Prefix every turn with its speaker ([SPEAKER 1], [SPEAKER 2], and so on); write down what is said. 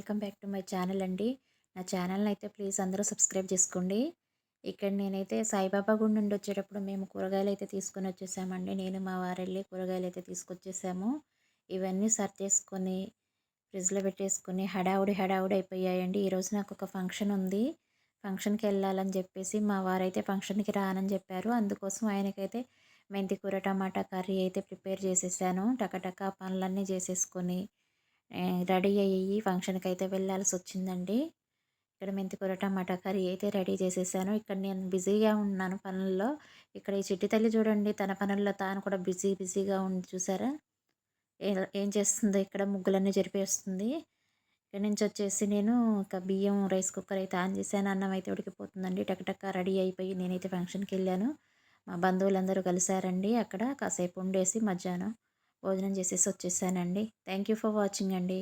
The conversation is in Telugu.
[SPEAKER 1] Welcome back to my channel అండి. నా ఛానల్ని అయితే ప్లీజ్ అందరూ సబ్స్క్రైబ్ చేసుకోండి. ఇక్కడ నేనైతే సాయిబాబా గుడి నుండి వచ్చేటప్పుడు మేము కూరగాయలు అయితే తీసుకొని వచ్చేసామండి. నేను మా వారు వెళ్ళి కూరగాయలు అయితే తీసుకొచ్చేసాము. ఇవన్నీ సర్దేసుకొని ఫ్రిడ్జ్లో పెట్టేసుకొని హడావుడి అయిపోయాయండి. ఈరోజు నాకు ఒక ఫంక్షన్ ఉంది. ఫంక్షన్కి వెళ్ళాలని చెప్పేసి మా వారైతే ఫంక్షన్కి రానని చెప్పారు. అందుకోసం ఆయనకైతే మెంతి కూర టమాటా కర్రీ అయితే ప్రిపేర్ చేసేసాను. టకటక పనులన్నీ చేసేసుకొని రెడీ అయ్యి ఫంక్షన్‌కైతే వెళ్ళాల్సొచ్చిందండి. ఇక్కడ మెంతికూర టమాటా కర్రీ అయితే రెడీ చేసేసాను. ఇక్కడ నేను బిజీగా ఉన్నాను పనుల్లో. ఇక్కడ ఈ చిట్టి తల్లి చూడండి తన పనుల్లో తాను కూడా బిజీగా ఉంది చూసారా? ఏం చేస్తుందో ఇక్కడ ముగ్గులన్నీ చెరిపేస్తుంది. ఇక్కడి నుంచొచ్చేసి నేను ఇక బియ్యం రైస్ కుక్కర్ అయితే ఆన్ చేశాను. అన్నం అయితే ఉడికిపోతుందండి. టకటక రెడీ అయిపోయి నేనైతే ఫంక్షన్‌కెళ్ళాను. మా బంధువులందరూ కలిసారండి అక్కడ. కాసేపు ఉండేసి మధ్యాహ్నం భోజనం చేసేసి వచ్చేసానండి. థ్యాంక్ యూ ఫర్ వాచింగ్ అండి.